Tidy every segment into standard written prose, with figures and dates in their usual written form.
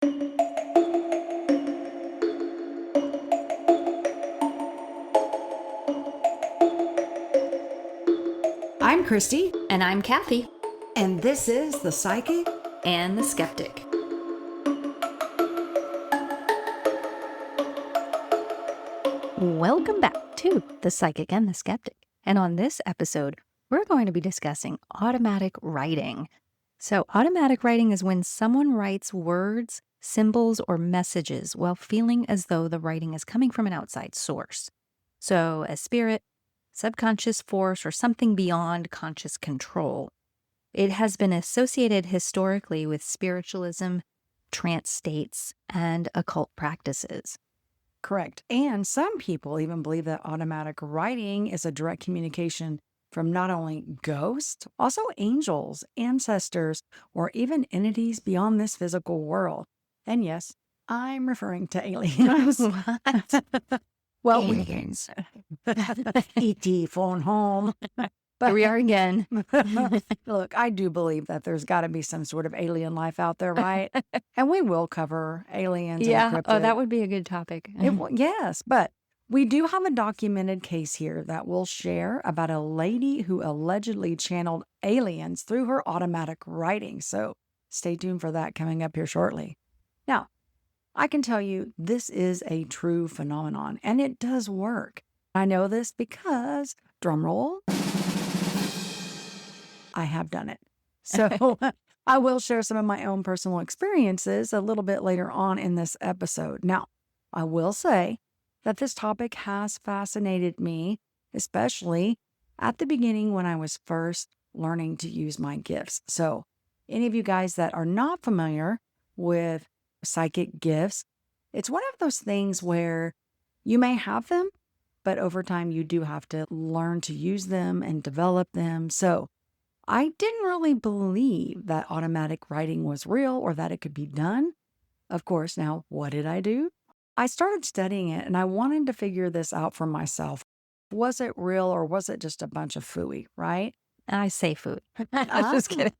I'm Christy. And I'm Kathy. And this is The Psychic and The Skeptic. Welcome back to The Psychic and The Skeptic. And on this episode, we're going to be discussing automatic writing. So automatic writing is when someone writes words, symbols, or messages while feeling as though the writing is coming from an outside source. So a spirit, subconscious force, or something beyond conscious control. It has been associated historically with spiritualism, trance states, and occult practices. Correct. And some people even believe that automatic writing is a direct communication from not only ghosts, also angels, ancestors, or even entities beyond this physical world. And yes, I'm referring to aliens. What? Well, Aliens. E.T. phone home. Here we are again. Look, I do believe that there's got to be some sort of alien life out there, right? And we will cover aliens. Yeah. And Oh, that would be a good topic. Yes, but we do have a documented case here that we'll share about a lady who allegedly channeled aliens through her automatic writing. So stay tuned for that coming up here shortly. Now, I can tell you this is a true phenomenon, and it does work. I know this because, drum roll, I have done it. So I will share some of my own personal experiences a little bit later on in this episode. Now, I will say that this topic has fascinated me, especially at the beginning when I was first learning to use my gifts. So any of you guys that are not familiar with psychic gifts, it's one of those things where you may have them, but over time you do have to learn to use them and develop them. So I didn't really believe that automatic writing was real or that it could be done. Of course, now what did I do? I started studying it and I wanted to figure this out for myself. Was it real or was it just a bunch of phooey, right? I say food. I was just kidding.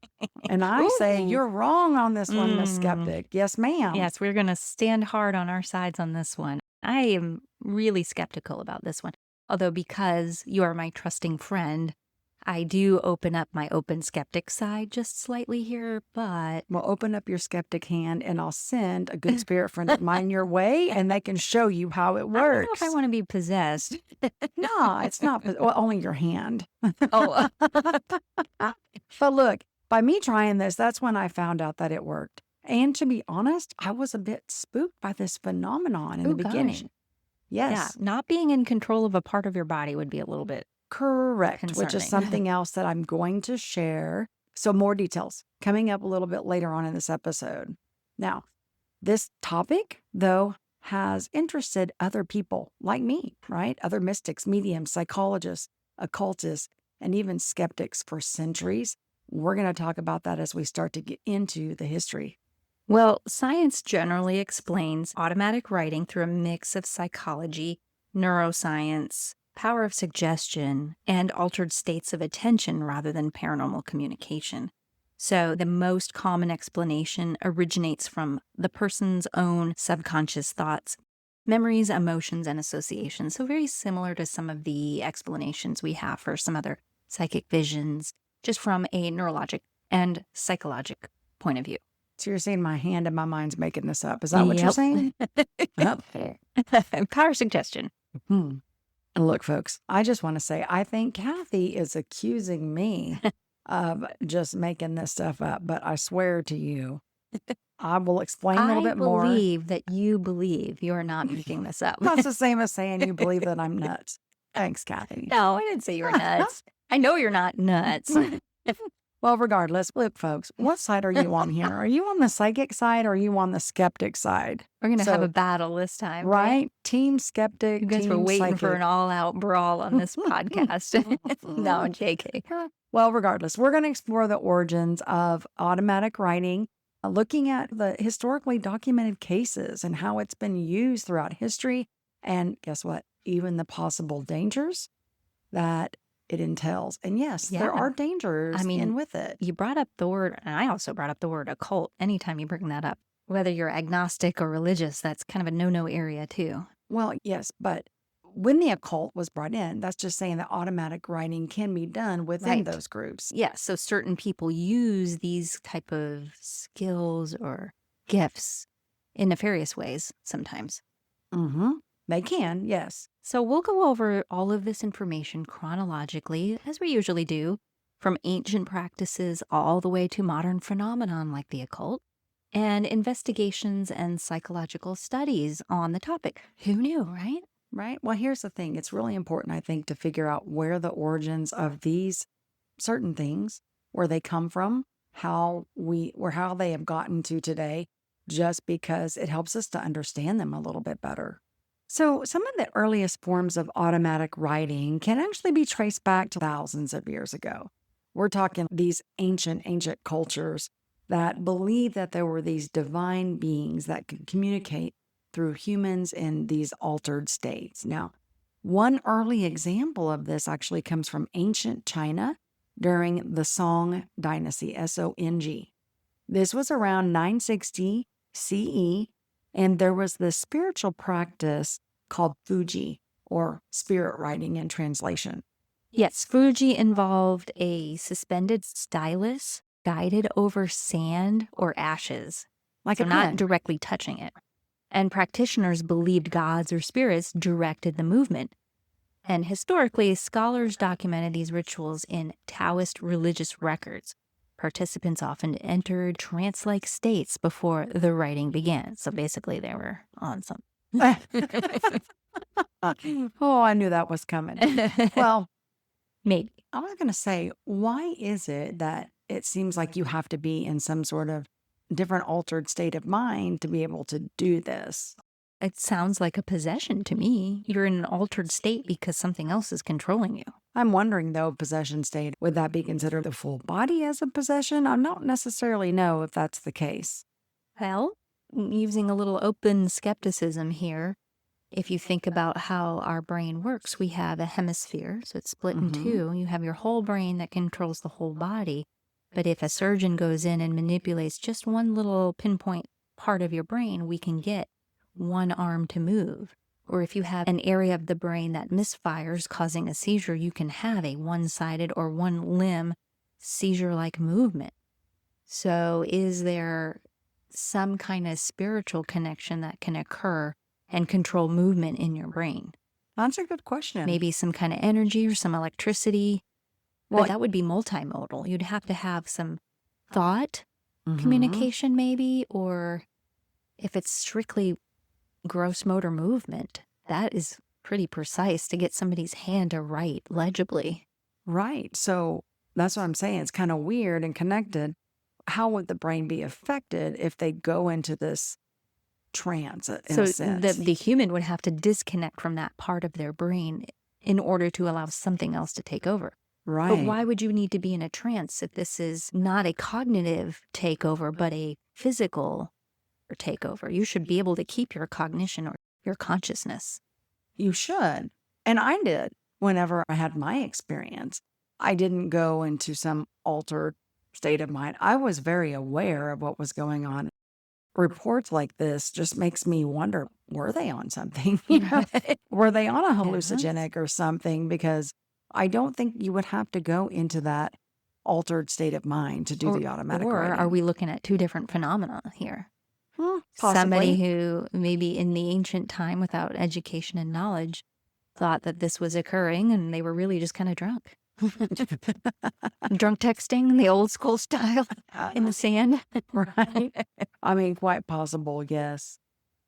And I say, you're wrong on this one, Miss Skeptic. Yes, ma'am. Yes, we're going to stand hard on our sides on this one. I am really skeptical about this one. Although because you are my trusting friend, I do open up my open skeptic side just slightly here, but... Well, open up your skeptic hand and I'll send a good spirit friend of mine your way and they can show you how it works. I don't know if I want to be possessed. No, it's not. Well, only your hand. Oh. But look, by me trying this, that's when I found out that it worked. And to be honest, I was a bit spooked by this phenomenon in the beginning. Gosh. Yes. Yeah, not being in control of a part of your body would be a little bit correct, which is concerning. something else that I'm going to share. So more details coming up a little bit later on in this episode. Now, this topic, though, has interested other people like me, right? Other mystics, mediums, psychologists, occultists, and even skeptics for centuries. We're going to talk about that as we start to get into the history. Well, science generally explains automatic writing through a mix of psychology, neuroscience, power of suggestion, and altered states of attention rather than paranormal communication. So the most common explanation originates from the person's own subconscious thoughts, memories, emotions, and associations. So very similar to some of the explanations we have for some other psychic visions, just from a neurologic and psychologic point of view. So you're saying my hand and my mind's making this up. Is that what you're Yep. saying? Power suggestion. And look, folks, I just want to say, I think Kathy is accusing me of just making this stuff up, but I swear to you, I will explain a little bit more. I believe that you believe you're not making this up. That's the same as saying you believe that I'm nuts. Thanks, Kathy. No, I didn't say you were nuts. I know you're not nuts. Well, regardless, look, folks, what side are you on here? Are you on the psychic side or are you on the skeptic side? We're going to So- have a battle this time. Right? Team skeptic, You guys team were waiting psychic. for an all-out brawl on this podcast. No, JK. Well, regardless, we're going to explore the origins of automatic writing, looking at the historically documented cases and how it's been used throughout history. And guess what? Even the possible dangers that it entails. And yes, there Yeah. are dangers I mean, in with it. You brought up the word, and I also brought up the word occult anytime you bring that up. Whether you're agnostic or religious, that's kind of a no-no area too. Well, yes, but when the occult was brought in, that's just saying that automatic writing can be done within Right. those groups. Yeah, so certain people use these type of skills or gifts in nefarious ways sometimes. Mm-hmm. They can, yes. So we'll go over all of this information chronologically, as we usually do, from ancient practices all the way to modern phenomenon like the occult, and investigations and psychological studies on the topic. Who knew, right? Right. Well, here's the thing. It's really important, I think, to figure out where the origins of these certain things, where they come from, how they have gotten to today, just because it helps us to understand them a little bit better. So some of the earliest forms of automatic writing can actually be traced back to thousands of years ago. We're talking these ancient cultures that believed that there were these divine beings that could communicate through humans in these altered states. Now, one early example of this actually comes from ancient China during the Song Dynasty, Song. This was around 960 CE, and there was this spiritual practice called fuji, or spirit writing in translation. Yes, fuji involved a suspended stylus guided over sand or ashes, Like so a not pen. directly touching it. And practitioners believed gods or spirits directed the movement. And historically, scholars documented these rituals in Taoist religious records. Participants often entered trance-like states before the writing began. So basically, they were on some. Oh, I knew that was coming. Well, maybe. I was going to say, why is it that it seems like you have to be in some sort of different altered state of mind to be able to do this? It sounds like a possession to me. You're in an altered state because something else is controlling you. I'm wondering, though, possession state, would that be considered the full body as a possession? I don't necessarily know if that's the case. Well, using a little open skepticism here, if you think about how our brain works, we have a hemisphere, so it's split in two. You have your whole brain that controls the whole body. But if a surgeon goes in and manipulates just one little pinpoint part of your brain, we can get one arm to move. Or if you have an area of the brain that misfires, causing a seizure, you can have a one-sided or one limb seizure-like movement. So is there some kind of spiritual connection that can occur and control movement in your brain? That's a good question. Maybe some kind of energy or some electricity. Well, But that would be multimodal. You'd have to have some thought communication maybe, or if it's strictly gross motor movement, that is pretty precise to get somebody's hand to write legibly. Right. So that's what I'm saying. It's kind of weird and connected. How would the brain be affected if they go into this trance in a sense? The human would have to disconnect from that part of their brain in order to allow something else to take over. Right. But why would you need to be in a trance if this is not a cognitive takeover, but a physical takeover? You should be able to keep your cognition or your consciousness. You should. And I did whenever I had my experience. I didn't go into some altered state of mind. I was very aware of what was going on. Reports like this just makes me wonder, were they on something? Were they on a hallucinogenic or something? Because I don't think you would have to go into that altered state of mind to do the automatic or writing. are we looking at two different phenomena here? Possibly. Somebody who maybe in the ancient time without education and knowledge thought that this was occurring and they were really just kind of drunk. Drunk texting, the old school style in the sand. Right. I mean, quite possible, yes.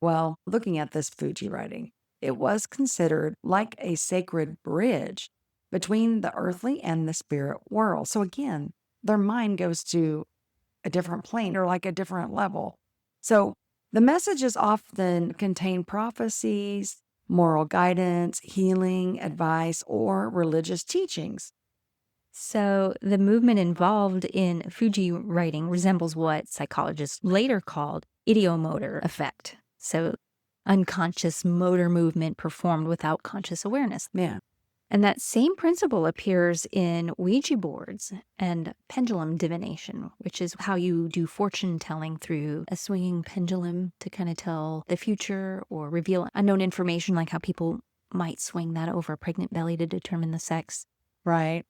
Well, looking at this Fuji writing, it was considered like a sacred bridge between the earthly and the spirit world. So again, their mind goes to a different plane or like a different level. So the messages often contain prophecies, moral guidance, healing, advice, or religious teachings. So the movement involved in Fuji writing resembles what psychologists later called ideomotor effect. So unconscious motor movement performed without conscious awareness. Yeah. And that same principle appears in Ouija boards and pendulum divination, which is how you do fortune telling through a swinging pendulum to kind of tell the future or reveal unknown information, like how people might swing that over a pregnant belly to determine the sex. Right.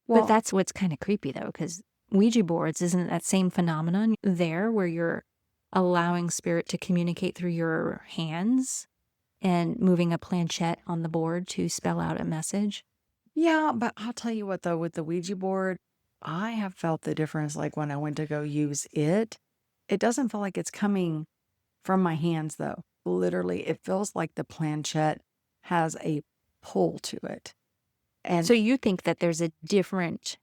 But that's what's kind of creepy, though, because Ouija boards, isn't that same phenomenon there where you're allowing spirit to communicate through your hands and moving a planchette on the board to spell out a message? Yeah, but I'll tell you what, though, with the Ouija board, I have felt the difference. Like when I went to go use it, it doesn't feel like it's coming from my hands, though. Literally, it feels like the planchette has a pull to it. And So you think that there's a different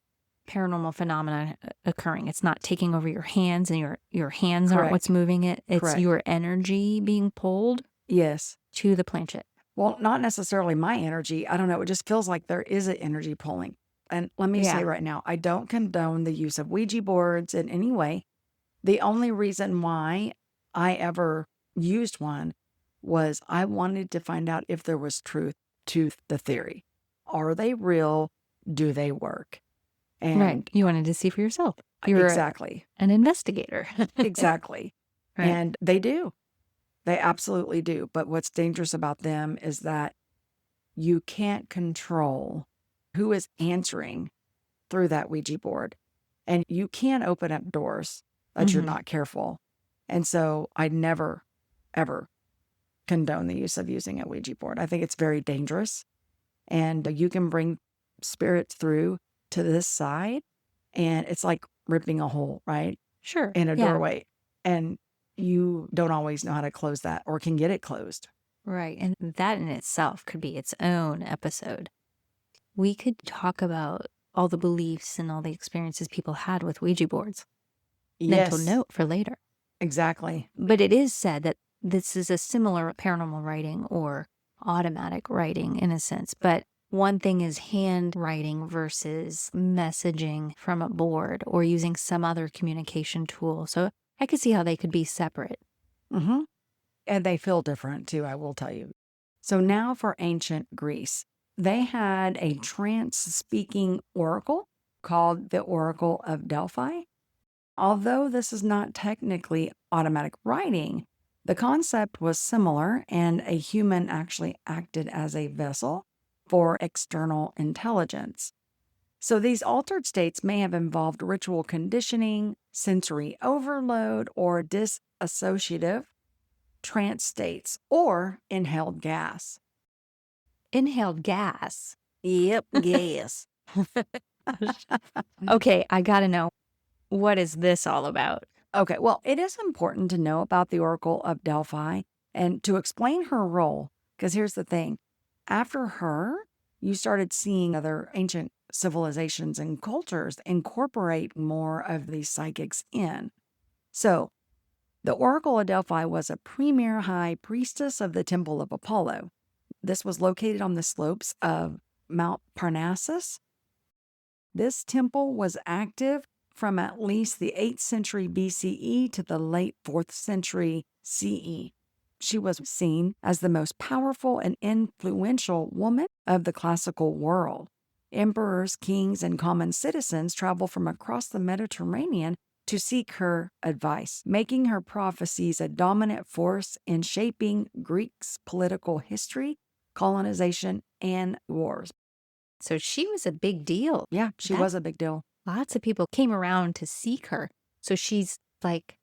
paranormal phenomena occurring. It's not taking over your hands, and your hands aren't what's moving it. It's Correct. your energy being pulled yes. to the planchette. Well, not necessarily my energy. I don't know. It just feels like there is an energy pulling. And let me say right now, I don't condone the use of Ouija boards in any way. The only reason why I ever used one was I wanted to find out if there was truth to the theory. Are they real? Do they work? And Right. You wanted to see for yourself. You're exactly. an investigator. Exactly. Right. And they do. They absolutely do. But what's dangerous about them is that you can't control who is answering through that Ouija board. And you can open up doors that you're not careful. And so I never, ever condone the use of using a Ouija board. I think it's very dangerous. And you can bring spirits through to this side, and it's like ripping a hole, right? Sure. In a doorway. And you don't always know how to close that or can get it closed. Right. And that in itself could be its own episode. We could talk about all the beliefs and all the experiences people had with Ouija boards. Mental note for later. Exactly. But it is said that this is a similar paranormal writing or automatic writing in a sense. But one thing is handwriting versus messaging from a board or using some other communication tool. So I could see how they could be separate. Mm-hmm. And they feel different too, I will tell you. So now for ancient Greece, they had a trance-speaking oracle called the Oracle of Delphi. Although this is not technically automatic writing, the concept was similar, and a human actually acted as a vessel for external intelligence. So these altered states may have involved ritual conditioning, sensory overload, or dissociative trance states, or inhaled gas. Inhaled gas. Yep, gas. Okay, I gotta know. What is this all about? Okay, well, it is important to know about the Oracle of Delphi and to explain her role, because here's the thing. After her, you started seeing other ancient civilizations and cultures incorporate more of these psychics in. So, the Oracle of Delphi was a premier high priestess of the Temple of Apollo. This was located on the slopes of Mount Parnassus. This temple was active from at least the 8th century BCE to the late 4th century CE. She was seen as the most powerful and influential woman of the classical world. Emperors, kings, and common citizens traveled from across the Mediterranean to seek her advice, making her prophecies a dominant force in shaping Greece's political history, colonization, and wars. So she was a big deal. Yeah, she was a big deal. Lots of people came around to seek her. So she's like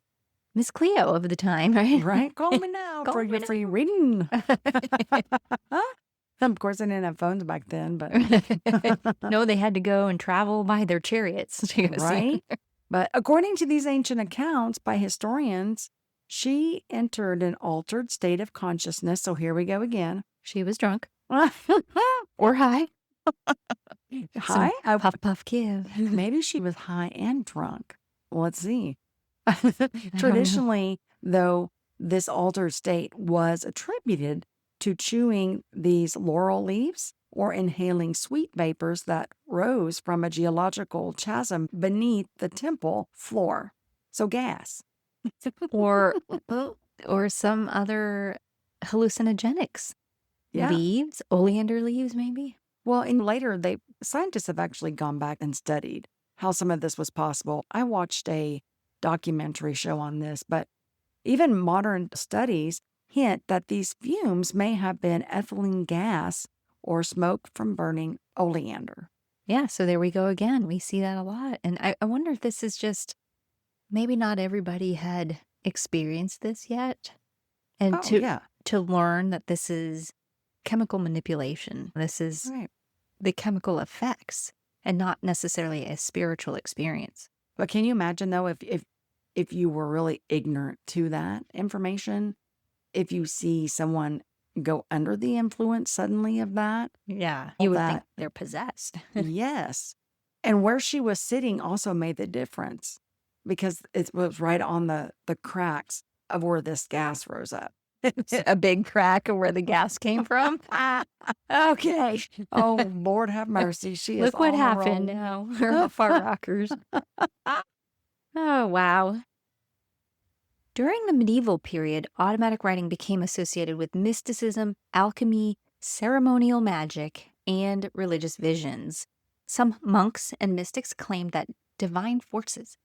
Miss Cleo of the time, right? Right? Call me now for your free reading. Of course, I didn't have phones back then, but no, they had to go and travel by their chariots. Right? But according to these ancient accounts by historians, she entered an altered state of consciousness. So here we go again. She was drunk or high. High? Puff, puff, give. Maybe she was high and drunk. Let's see. Traditionally, though, this altered state was attributed to chewing these laurel leaves or inhaling sweet vapors that rose from a geological chasm beneath the temple floor. So gas. or some other hallucinogenics. Yeah. Leaves, oleander leaves, maybe? Well, and later, scientists have actually gone back and studied how some of this was possible. I watched a documentary show on this, but even modern studies hint that these fumes may have been ethylene gas or smoke from burning oleander. Yeah, so there we go again. We see that a lot. And I wonder if this is just maybe not everybody had experienced this yet. And Oh, yeah. to learn that this is chemical manipulation. This is Right. the chemical effects and not necessarily a spiritual experience. But can you imagine, though, if you were really ignorant to that information, if you see someone go under the influence suddenly of that? Yeah. All You would that. think they're possessed. Yes. And where she was sitting also made the difference because it was right on the cracks of where this gas rose up. A big crack of where the gas came from. Okay. Oh, Lord have mercy. She is Look what on a happened roll. now. We're far rockers. Oh, wow. During the medieval period, automatic writing became associated with mysticism, alchemy, ceremonial magic, and religious visions. Some monks and mystics claimed that divine forces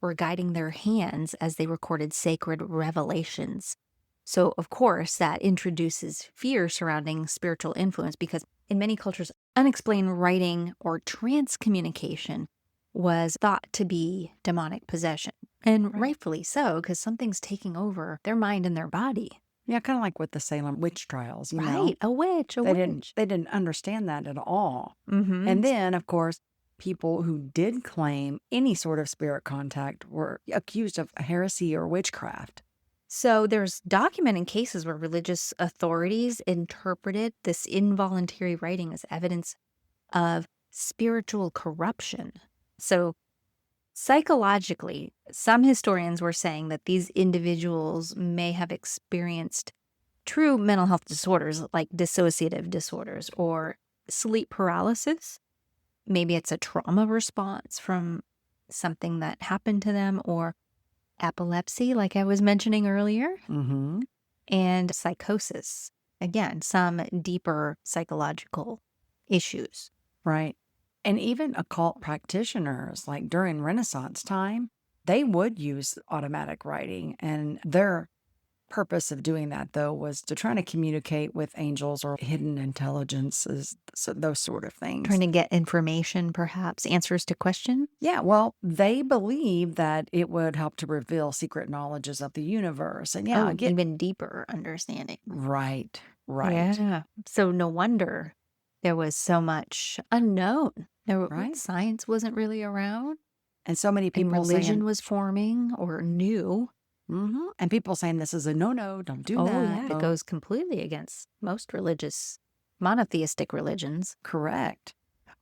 were guiding their hands as they recorded sacred revelations. So, of course, that introduces fear surrounding spiritual influence because in many cultures, unexplained writing or trance communication was thought to be demonic possession. And Right. rightfully so, because something's taking over their mind and their body. Yeah, kind of like with the Salem witch trials, you know. Right, a witch, a They witch. didn't understand that at all. Mm-hmm. And then, of course, people who did claim any sort of spirit contact were accused of heresy or witchcraft. So there's documented cases where religious authorities interpreted this involuntary writing as evidence of spiritual corruption. So psychologically, some historians were saying that these individuals may have experienced true mental health disorders like dissociative disorders or sleep paralysis. Maybe it's a trauma response from something that happened to them, or epilepsy, like I was mentioning earlier, Mm-hmm. and psychosis. Again, some deeper psychological issues. Right. And even occult practitioners, like during Renaissance time, they would use automatic writing. And their purpose of doing that, though, was to try to communicate with angels or hidden intelligences, so those sort of things. Trying to get information, perhaps, answers to questions. Yeah, well, they believe that it would help to reveal secret knowledges of the universe. And yeah, Oh, even deeper understanding. right. Yeah. So no wonder there was so much unknown. Right. Science wasn't really around. And so many And people religion saying, was forming or new. and people saying this is a no, don't do Oh, that. yeah. It goes completely against most religious, monotheistic religions. Correct.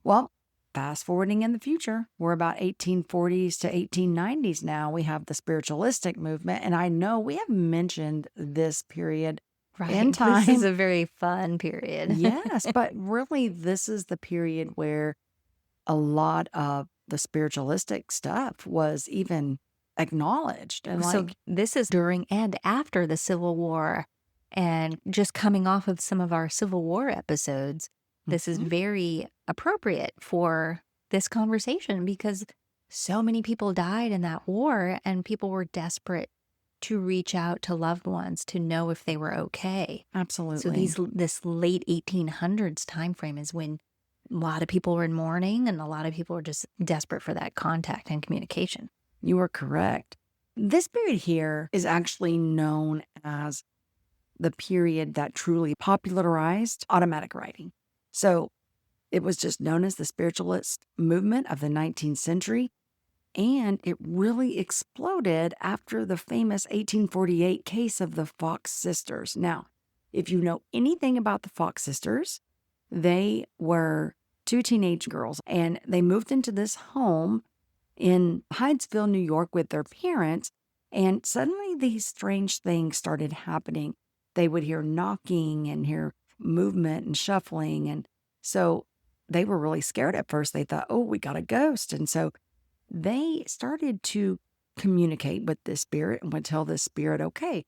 Well, fast forwarding in the future, we're about 1840s to 1890s now. We have the spiritualistic movement. And I know we have mentioned this period in time. This is a very fun period. Yes, but really, this is the period where a lot of the spiritualistic stuff was even acknowledged. And So this is during and after the Civil War. And just coming off of some of our Civil War episodes, this is very appropriate for this conversation because so many people died in that war and people were desperate to reach out to loved ones to know if they were okay. Absolutely. So this late 1800s time frame is when a lot of people were in mourning and a lot of people were just desperate for that contact and communication. You are correct. This period here is actually known as the period that truly popularized automatic writing. So it was just known as the spiritualist movement of the 19th century. And it really exploded after the famous 1848 case of the Fox sisters. Now, if you know anything about the Fox sisters, they were two teenage girls and they moved into this home in Hydesville, New York with their parents. And suddenly these strange things started happening. They would hear knocking and hear movement and shuffling. And so they were really scared at first. They thought, oh, we got a ghost. And so they started to communicate with this spirit and would tell this spirit, okay,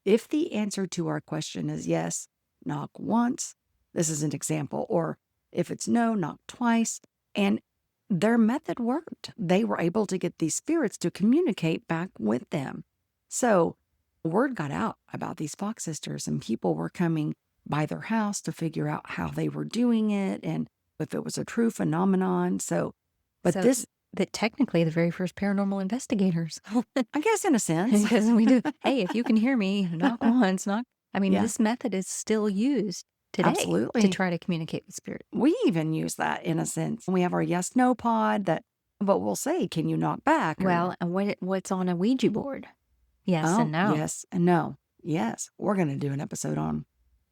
if the answer to our question is yes, knock once, This is an example. Or if it's no, knock twice. And their method worked. They were able to get these spirits to communicate back with them. So word got out about these Fox sisters, and people were coming by their house to figure out how they were doing it and if it was a true phenomenon. But So this, that technically the very first paranormal investigators. I guess in a sense, Because we do, hey, if you can hear me, knock once, knock. I mean, Yeah. this method is still used today to Absolutely. try to communicate with spirit. We even use that in a sense. We have our yes, no pod but we'll say, can you knock back? Or, Well, and what's on a Ouija board? Yes oh, and no. yes and no. Yes. We're going to do an episode on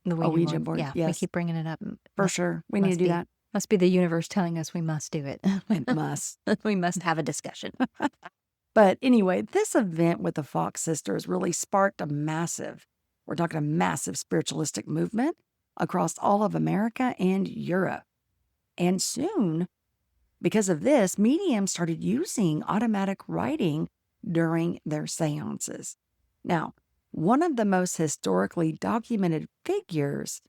The a Ouija board. Yeah, we Yes, keep bringing it up. for sure. We need to must do be. that. Must be the universe telling us we must do it. It must. We must have a discussion. But anyway, this event with the Fox sisters really sparked we're talking a massive spiritualistic movement across all of America and Europe. And soon, because of this, mediums started using automatic writing during their seances. Now, one of the most historically documented figures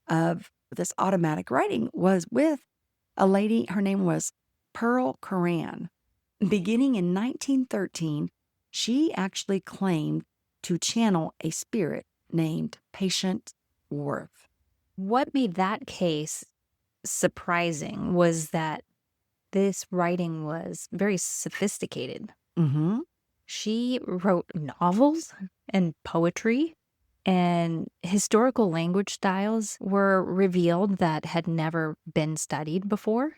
of this automatic writing was with a lady. Her name was Pearl Curran. Beginning in 1913, she actually claimed to channel a spirit named Patient Worth. What made that case surprising was that this writing was very sophisticated. Mm-hmm. She wrote novels and poetry, and historical language styles were revealed that had never been studied before.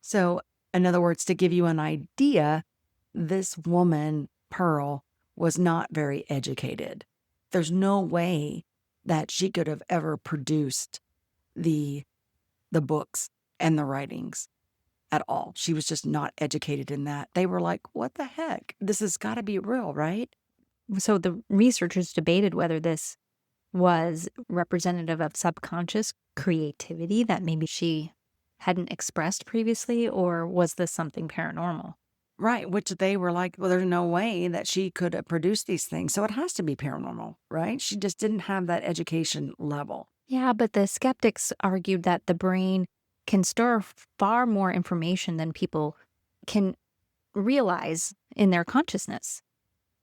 So, in other words, to give you an idea, this woman, Pearl, was not very educated. There's no way that she could have ever produced the books and the writings at all. She was just not educated in that. They were like, what the heck? This has got to be real, right? So the researchers debated whether this was representative of subconscious creativity that maybe she hadn't expressed previously, or was this something paranormal? Right, which they were like, well, there's no way that she could have produced these things. So it has to be paranormal, right? She just didn't have that education level. Yeah, but the skeptics argued that the brain can store far more information than people can realize in their consciousness.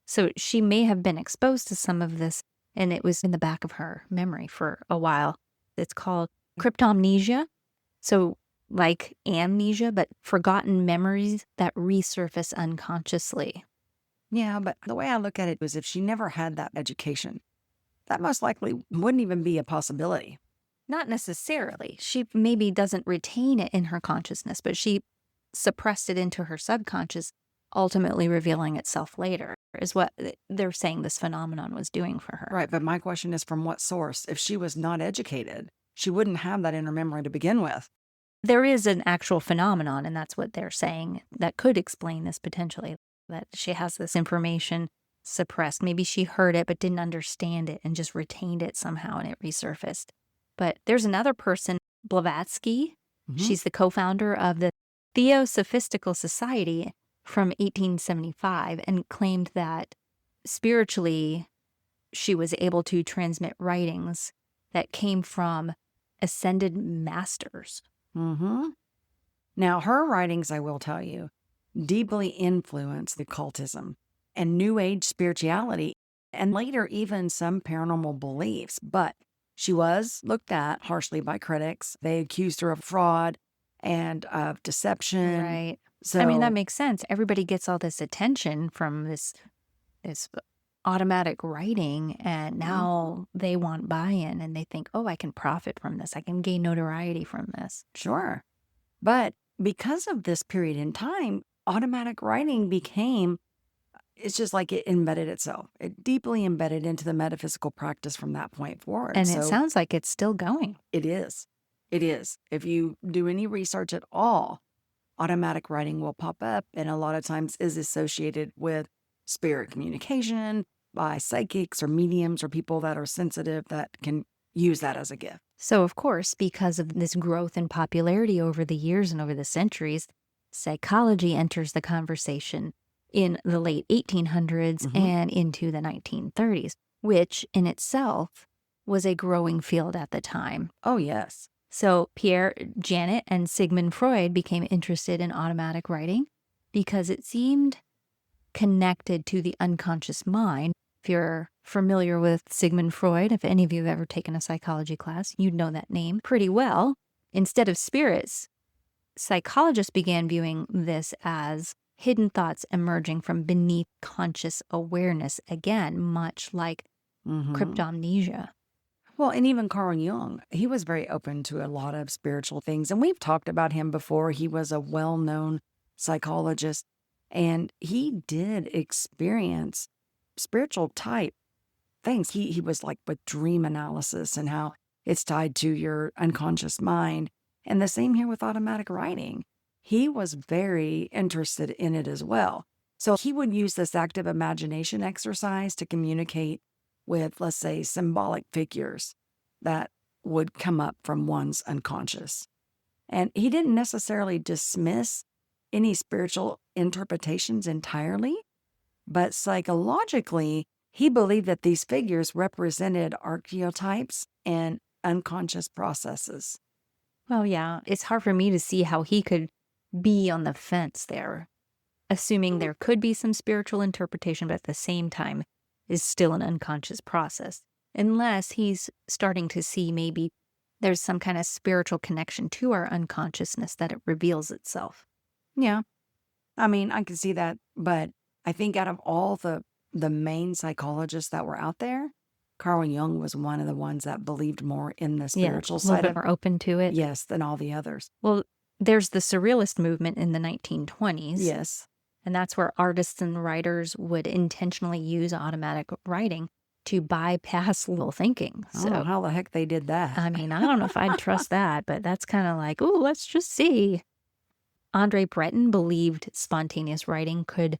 So she may have been exposed to some of this, and it was in the back of her memory for a while. It's called cryptomnesia. So like amnesia, but forgotten memories that resurface unconsciously. Yeah, but the way I look at it was if she never had that education, that most likely wouldn't even be a possibility. Not necessarily. She maybe doesn't retain it in her consciousness, but she suppressed it into her subconscious, ultimately revealing itself later, is what they're saying this phenomenon was doing for her. Right, but my question is from what source? If she was not educated, she wouldn't have that in her memory to begin with. There is an actual phenomenon, and that's what they're saying, that could explain this potentially, that she has this information suppressed. Maybe she heard it but didn't understand it and just retained it somehow and it resurfaced. But there's another person, Blavatsky. Mhm. She's the co-founder of the Theosophistical Society from 1875 and claimed that spiritually she was able to transmit writings that came from ascended masters. Mm-hmm. Now, her writings, I will tell you, deeply influenced occultism and New Age spirituality, and later even some paranormal beliefs. But she was looked at harshly by critics. They accused her of fraud and of deception. Right. So, I mean, that makes sense. Everybody gets all this attention from this automatic writing, and now they want buy-in, and they think, oh, I can profit from this. I can gain notoriety from this. sure. But because of this period in time, automatic writing it's just like it embedded itself. It deeply embedded into the metaphysical practice from that point forward. And So it sounds like it's still going. it is. It is. If you do any research at all, automatic writing will pop up, and a lot of times is associated with spirit communication by psychics or mediums or people that are sensitive that can use that as a gift. So, of course, because of this growth in popularity over the years and over the centuries, psychology enters the conversation in the late 1800s Mhm. and into the 1930s, which in itself was a growing field at the time. Oh, yes. So Pierre Janet and Sigmund Freud became interested in automatic writing because it seemed connected to the unconscious mind. If you're familiar with Sigmund Freud, if any of you have ever taken a psychology class, you'd know that name pretty well. Instead of spirits, psychologists began viewing this as hidden thoughts emerging from beneath conscious awareness, again, much like cryptomnesia. Well, and even Carl Jung, he was very open to a lot of spiritual things. And we've talked about him before. He was a well-known psychologist, and he did experience spiritual type things. He was like with dream analysis and how it's tied to your unconscious mind. And the same here with automatic writing. He was very interested in it as well. So he would use this active imagination exercise to communicate with, let's say, symbolic figures that would come up from one's unconscious. And he didn't necessarily dismiss any spiritual interpretations entirely, but psychologically, he believed that these figures represented archetypes and unconscious processes. Well, yeah, it's hard for me to see how he could be on the fence there, assuming there could be some spiritual interpretation, but at the same time is still an unconscious process, unless he's starting to see maybe there's some kind of spiritual connection to our unconsciousness that it reveals itself. Yeah. I mean, I can see that, but I think out of all the main psychologists that were out there, Carl Jung was one of the ones that believed more in the spiritual a little side bit of more open to it. Yes, than all the others. Well, there's the Surrealist movement in the 1920s. Yes. And that's where artists and writers would intentionally use automatic writing to bypass little thinking. I don't know how the heck they did that. I mean, I don't know if I'd trust that, but that's kind of like, oh, let's just see. Andre Breton believed spontaneous writing could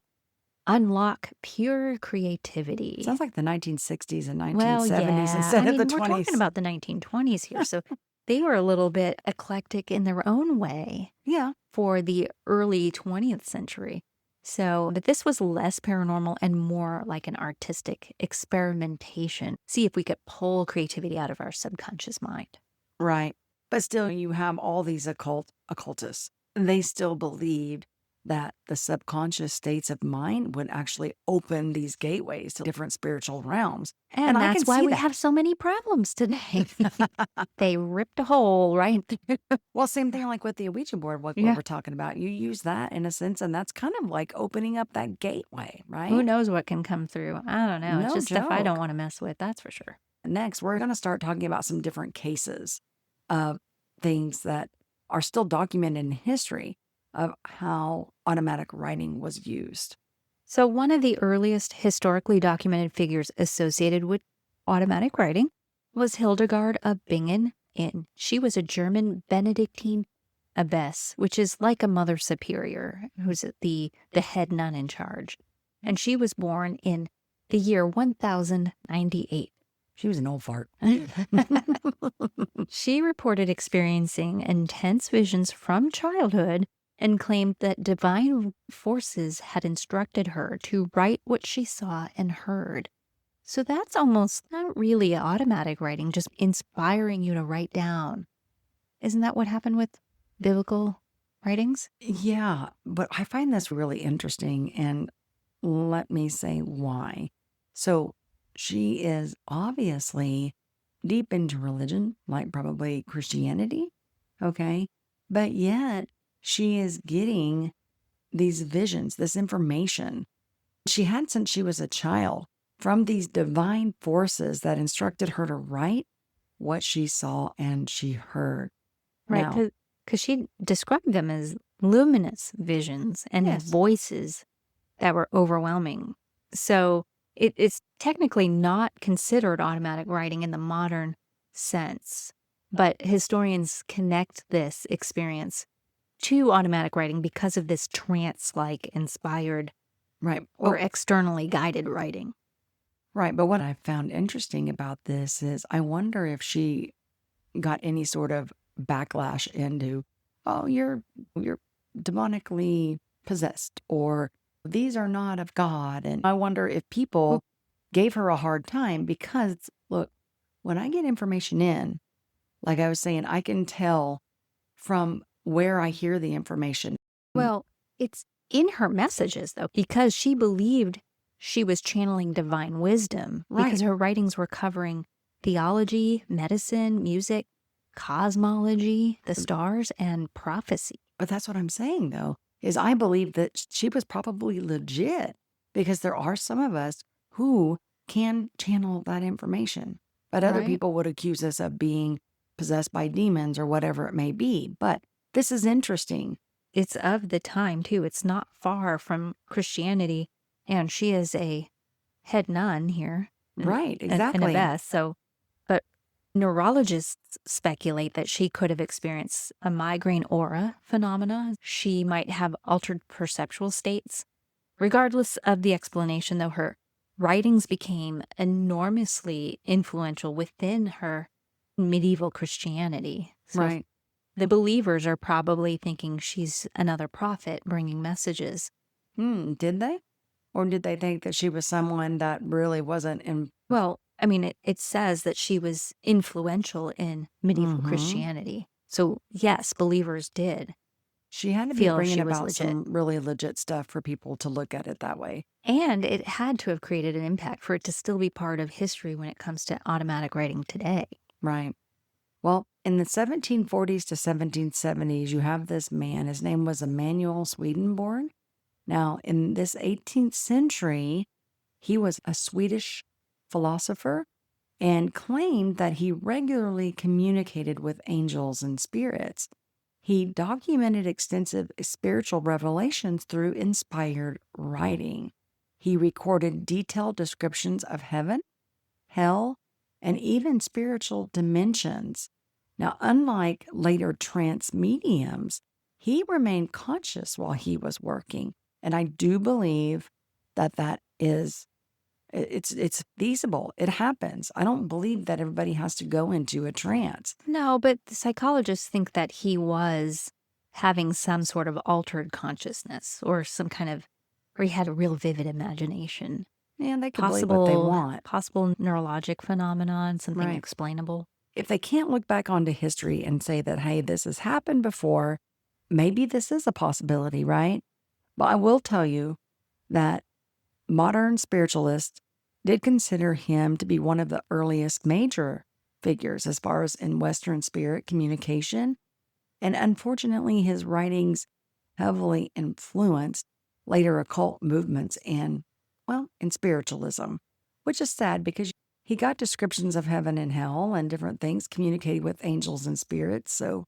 unlock pure creativity. Sounds like the 1960s and 1970s Well, yeah. instead of the 20s. We're talking about the 1920s here, so they were a little bit eclectic in their own way. Yeah. For the early 20th century. So, but this was less paranormal and more like an artistic experimentation. See if we could pull creativity out of our subconscious mind. Right. But still, you have all these occultists. They still believed that the subconscious states of mind would actually open these gateways to different spiritual realms. And that's why we have so many problems today. They ripped a hole right through. Well, same thing like with the Ouija board, what we're talking about. You use that in a sense, and that's kind of like opening up that gateway, right? Who knows what can come through? I don't know. No It's just stuff I joke. don't want to mess with, that's for sure. Next, we're going to start talking about some different cases of things that are still documented in history of how automatic writing was used. So one of the earliest historically documented figures associated with automatic writing was Hildegard of Bingen, and she was a German Benedictine abbess, which is like a mother superior, who's the head nun in charge. And she was born in the year 1098. She was an old fart. She reported experiencing intense visions from childhood and claimed that divine forces had instructed her to write what she saw and heard. So that's almost not really automatic writing, just inspiring you to write down. Isn't that what happened with biblical writings? Yeah, but I find this really interesting, and let me say why. So she is obviously deep into religion, like probably Christianity, okay? But yet she is getting these visions, this information she had since she was a child from these divine forces that instructed her to write what she saw and she heard. Right, because she described them as luminous visions and voices that were overwhelming. So it's technically not considered automatic writing in the modern sense, but historians connect this experience to automatic writing because of this trance-like inspired or externally guided writing. Right, but what I found interesting about this is I wonder if she got any sort of backlash into, oh, you're demonically possessed, or these are not of God. And I wonder if people gave her a hard time because, look, when I get information in, Like I was saying, I can tell from where I hear the information. Well, it's in her messages, though, because she believed she was channeling divine wisdom because Right. her writings were covering theology, medicine, music, cosmology, the stars, and prophecy. But that's what I'm saying, though, is I believe that she was probably legit because there are some of us who can channel that information. But other Right. people would accuse us of being possessed by demons or whatever it may be. But this is interesting. It's of the time, too. It's not far from Christianity, and she is a head nun here. Right, And a exactly. Beth. But neurologists speculate that she could have experienced a migraine aura phenomena. She might have altered perceptual states. Regardless of the explanation, though, her writings became enormously influential within her medieval Christianity. So Right. the believers are probably thinking she's another prophet bringing messages. Did they? Or did they think that she was someone that really wasn't in? Well, I mean, it says that she was influential in medieval Mhm. Christianity. So, yes, believers did She had to be feel bringing she was about legit. some really legit stuff for people to look at it that way. And it had to have created an impact for it to still be part of history when it comes to automatic writing today. Right. Well, in the 1740s to 1770s, you have this man. His name was Emanuel Swedenborg. Now, in this 18th century, he was a Swedish philosopher and claimed that he regularly communicated with angels and spirits. He documented extensive spiritual revelations through inspired writing. He recorded detailed descriptions of heaven, hell, and even spiritual dimensions. Now, unlike later trance mediums, he remained conscious while he was working. And I do believe that that is it's feasible. It happens. I don't believe that everybody has to go into a trance. No, but the psychologists think that he was having some sort of altered consciousness or some kind of, or he had a real vivid imagination. And they can believe what they want. Possible neurologic phenomenon, something Right. explainable. If they can't look back onto history and say that, hey, this has happened before, maybe this is a possibility, right? But I will tell you that modern spiritualists did consider him to be one of the earliest major figures as far as in Western spirit communication. And unfortunately, his writings heavily influenced later occult movements and, well, in spiritualism, which is sad because he got descriptions of heaven and hell and different things, communicating with angels and spirits. So,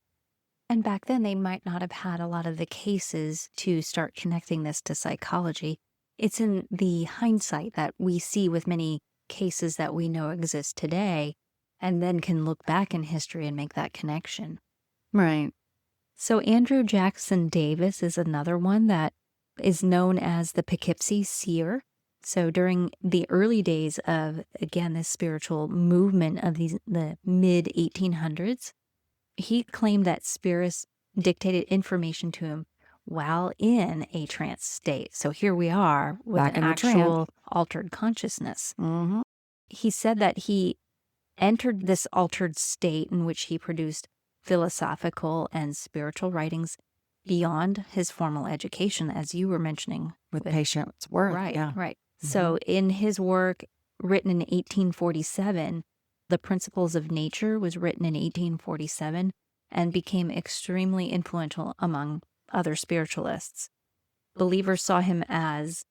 And back then, they might not have had a lot of the cases to start connecting this to psychology. It's in the hindsight that we see with many cases that we know exist today, and then can look back in history and make that connection. right. So Andrew Jackson Davis is another one that is known as the Poughkeepsie Seer. So during the early days of, again, this spiritual movement of the mid 1800s, he claimed that spirits dictated information to him while in a trance state. So here we are with Back an in the trance. actual altered consciousness. Mm-hmm. He said that he entered this altered state in which he produced philosophical and spiritual writings beyond his formal education, as you were mentioning. With Patience Worth. Right, Yeah. right. So in his work written in 1847, The Principles of Nature was written in 1847 and became extremely influential among other spiritualists. Believers saw him as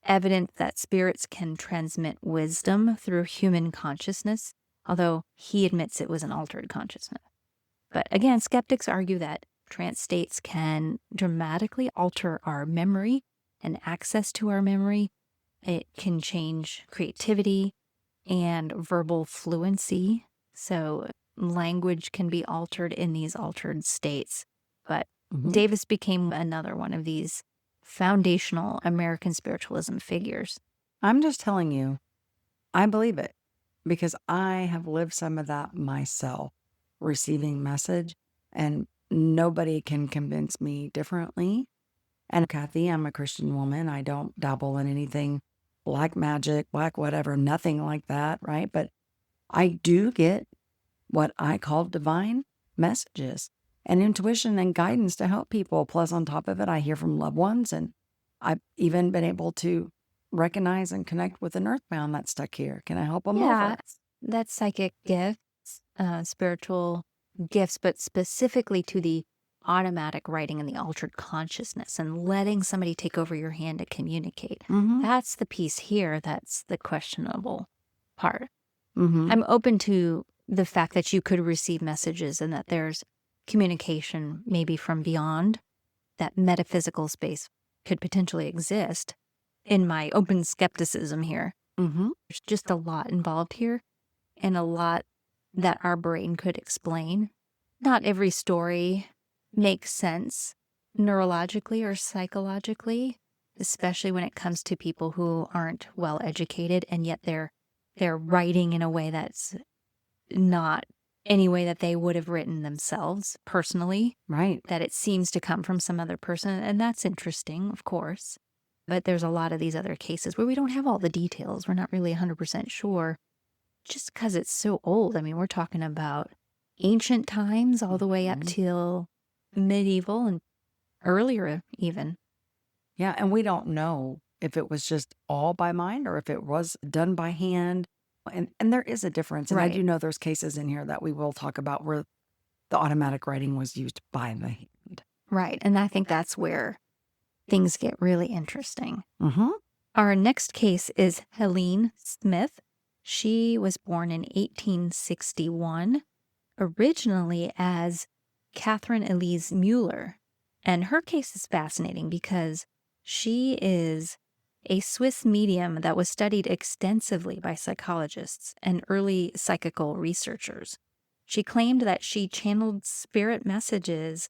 evidence that spirits can transmit wisdom through human consciousness, although he admits it was an altered consciousness. But again, skeptics argue that trance states can dramatically alter our memory and access to our memory. It can change creativity and verbal fluency. So language can be altered in these altered states. But Davis became another one of these foundational American spiritualism figures. I'm just telling you, I believe it because I have lived some of that myself, receiving message, and nobody can convince me differently. And Kathy, I'm a Christian woman. I don't dabble in anything black magic, black whatever, nothing like that, right? But I do get what I call divine messages and intuition and guidance to help people. Plus, on top of it, I hear from loved ones, and I've even been able to recognize and connect with an earthbound that's stuck here. Can I help them Yeah, over? that's psychic gifts, spiritual gifts, but specifically to the automatic writing and the altered consciousness and letting somebody take over your hand to communicate. Mm-hmm. That's the piece here that's the questionable part. Mm-hmm. I'm open to the fact that you could receive messages and that there's communication maybe from beyond that metaphysical space could potentially exist. In my open skepticism here, Mm-hmm. there's just a lot involved here and a lot that our brain could explain. Not every story makes sense neurologically or psychologically, especially when it comes to people who aren't well educated, and yet they're writing in a way that's not any way that they would have written themselves personally, Right. that it seems to come from some other person. And that's interesting, of course. But there's a lot of these other cases where we don't have all the details. We're not really 100% sure just because it's so old. I mean, we're talking about ancient times all the way up Mhm. till medieval and earlier even. Yeah, and we don't know if it was just all by mind or if it was done by hand. And there is a difference. And I do Right. know there's cases in here that we will talk about where the automatic writing was used by the hand. Right. And I think that's where things get really interesting. Mm-hmm. Our next case is Helene Smith. She was born in 1861, originally as Catherine Elise Mueller. And her case is fascinating because she is a Swiss medium that was studied extensively by psychologists and early psychical researchers. She claimed that she channeled spirit messages,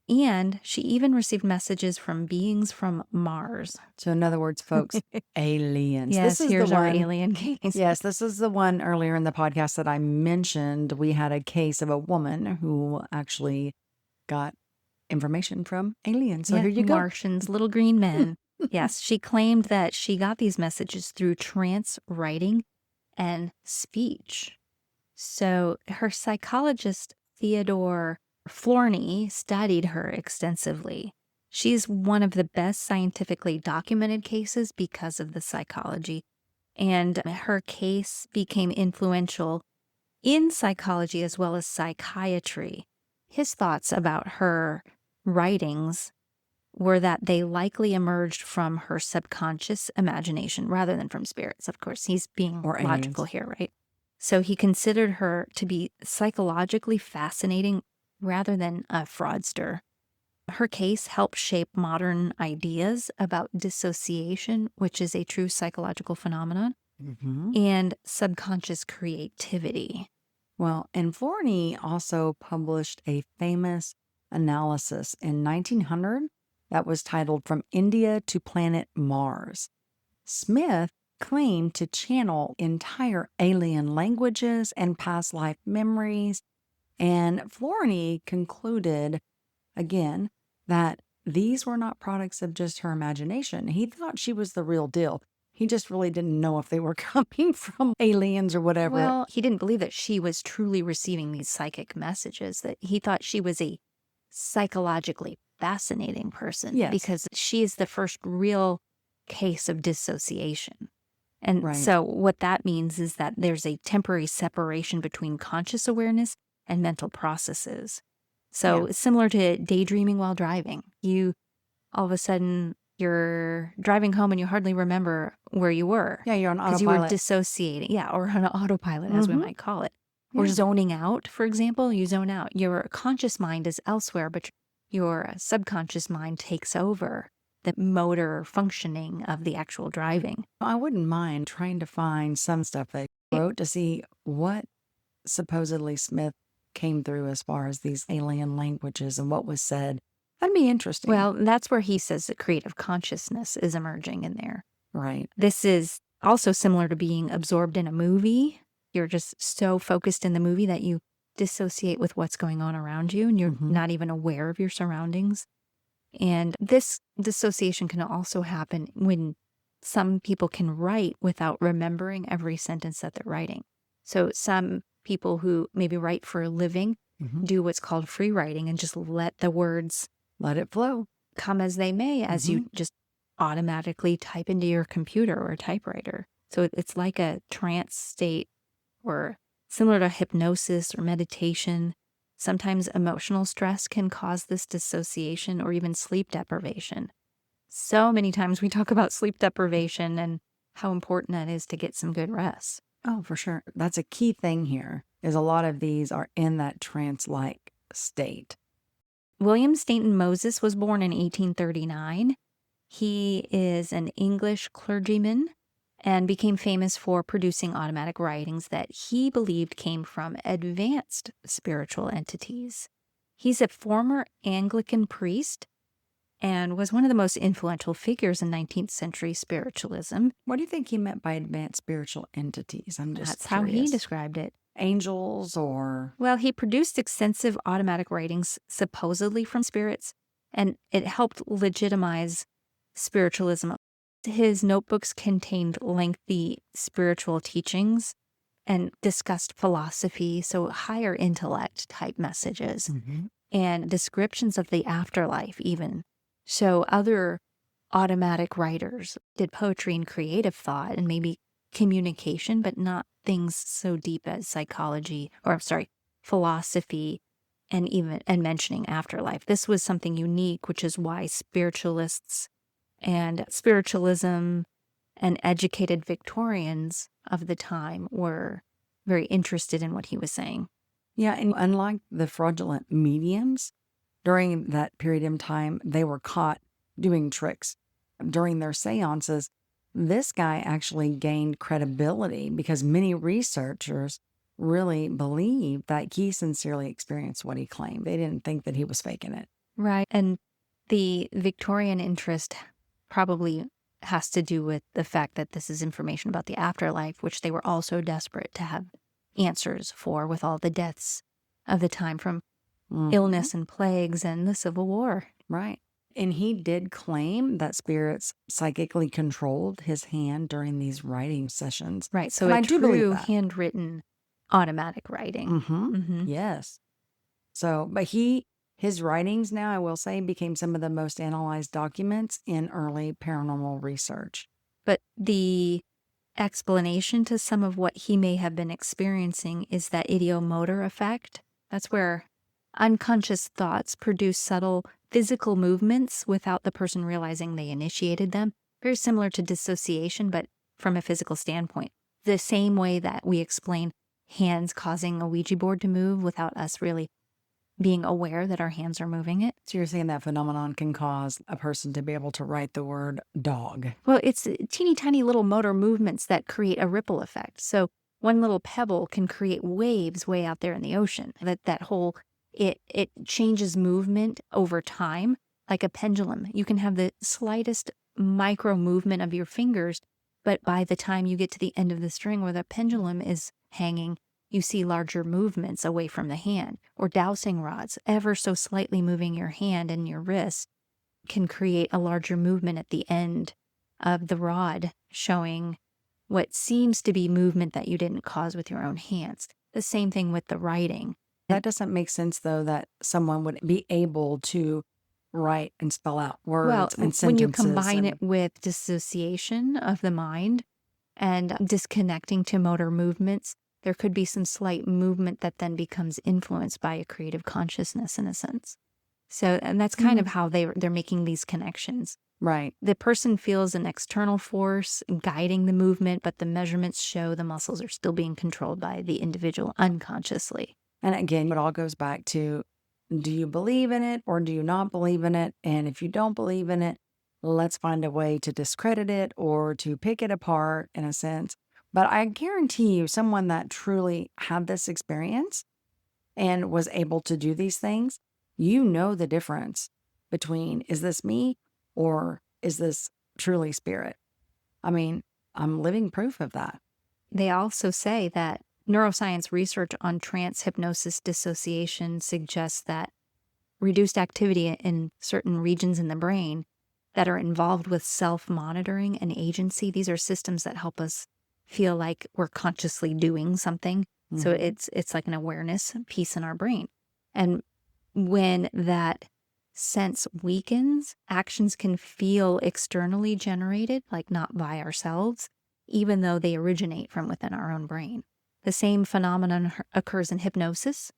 and she even received messages from beings from Mars. So in other words, folks, aliens. Yes, This is here's the our one. alien case. Yes, this is the one earlier in the podcast that I mentioned. We had a case of a woman who actually got information from aliens. So Yeah, here you go. Martians, little green men. Yes, she claimed that she got these messages through trance writing and speech. So her psychologist, Theodore Florney, studied her extensively. She's one of the best scientifically documented cases because of the psychology, and her case became influential in psychology as well as psychiatry. His thoughts about her writings were that they likely emerged from her subconscious imagination rather than from spirits. Of course, he's being Or logical aliens. here, right? So he considered her to be psychologically fascinating rather than a fraudster. Her case helped shape modern ideas about dissociation, which is a true psychological phenomenon, Mm-hmm. and subconscious creativity. Well, and Florney also published a famous analysis in 1900 that was titled From India to Planet Mars. Smith claimed to channel entire alien languages and past life memories, and Florney concluded, again, that these were not products of just her imagination. He thought she was the real deal. He just really didn't know if they were coming from aliens or whatever. Well, he didn't believe that she was truly receiving these psychic messages, that he thought she was a psychologically fascinating person. Yes. Because she is the first real case of dissociation. And Right. so what that means is that there's a temporary separation between conscious awareness and mental processes. So similar to daydreaming while driving. You, all of a sudden, you're driving home and you hardly remember where you were. Yeah, you're on Because you were autopilot. dissociating. Yeah, or on autopilot, as we Mhm. might call it. Or Yeah. zoning out, for example. You zone out. Your conscious mind is elsewhere, but your subconscious mind takes over the motor functioning of the actual driving. I wouldn't mind trying to find some stuff they wrote to see what supposedly Smith came through as far as these alien languages and what was said. That'd be interesting. Well, that's where he says that creative consciousness is emerging in there. right. This is also similar to being absorbed in a movie. You're just so focused in the movie that you dissociate with what's going on around you and you're Mhm. not even aware of your surroundings. And this dissociation can also happen when some people can write without remembering every sentence that they're writing. So some people who maybe write for a living Mhm. do what's called free writing and just let the words Let it flow. come as they may, as you just automatically type into your computer or a typewriter. So it's like a trance state, or similar to hypnosis or meditation. Sometimes emotional stress can cause this dissociation or even sleep deprivation. So many times we talk about sleep deprivation and how important that is to get some good rest. Oh, for sure. That's a key thing here, is a lot of these are in that trance-like state. William Stainton Moses was born in 1839. He is an English clergyman and became famous for producing automatic writings that he believed came from advanced spiritual entities. He's a former Anglican priest and was one of the most influential figures in 19th century spiritualism. What do you think he meant by advanced spiritual entities? I'm just That's how he curious. described it. Angels or... Well, he produced extensive automatic writings supposedly from spirits, and it helped legitimize spiritualism. His notebooks contained lengthy spiritual teachings and discussed philosophy, so higher intellect type messages, and descriptions of the afterlife even. So other automatic writers did poetry and creative thought and maybe communication, but not things so deep as psychology, or philosophy, and mentioning afterlife. This was something unique, which is why spiritualists and spiritualism and educated Victorians of the time were very interested in what he was saying. Yeah, and unlike the fraudulent mediums, during that period in time, they were caught doing tricks. During their seances, this guy actually gained credibility because many researchers really believed that he sincerely experienced what he claimed. They didn't think that he was faking it. Right. And the Victorian interest probably has to do with the fact that this is information about the afterlife, which they were also desperate to have answers for with all the deaths of the time from illness and plagues and the Civil War. Right. And he did claim that spirits psychically controlled his hand during these writing sessions. Right. So And a I do believe true that. handwritten automatic writing. Yes. So, but his writings now, I will say, became some of the most analyzed documents in early paranormal research. But the explanation to some of what he may have been experiencing is that ideomotor effect. That's where unconscious thoughts produce subtle physical movements without the person realizing they initiated them. Very similar to dissociation, but from a physical standpoint. The same way that we explain hands causing a Ouija board to move without us really being aware that our hands are moving it. So you're saying that phenomenon can cause a person to be able to write the word dog. Well, it's teeny tiny little motor movements that create a ripple effect. So one little pebble can create waves way out there in the ocean. That whole, it changes movement over time like a pendulum. You can have the slightest micro movement of your fingers, but by the time you get to the end of the string where the pendulum is hanging, you see larger movements away from the hand. Or dowsing rods, ever so slightly moving your hand and your wrist can create a larger movement at the end of the rod, showing what seems to be movement that you didn't cause with your own hands. The same thing with the writing. That doesn't make sense, though, that someone would be able to write and spell out words and sentences. When you combine it with dissociation of the mind and disconnecting to motor movements, there could be some slight movement that then becomes influenced by a creative consciousness in a sense. So, and that's kind of how they're making these connections. Right. The person feels an external force guiding the movement, but the measurements show the muscles are still being controlled by the individual unconsciously. And again, it all goes back to, do you believe in it or do you not believe in it? And if you don't believe in it, let's find a way to discredit it or to pick it apart in a sense. But I guarantee you, someone that truly had this experience and was able to do these things, you know the difference between, is this me or is this truly spirit? I mean, I'm living proof of that. They also say that neuroscience research on trance, hypnosis, dissociation suggests that reduced activity in certain regions in the brain that are involved with self-monitoring and agency. These are systems that help us feel like we're consciously doing something. So it's like an awareness piece in our brain. And when that sense weakens, actions can feel externally generated, like not by ourselves, even though they originate from within our own brain. The same phenomenon occurs in hypnosis.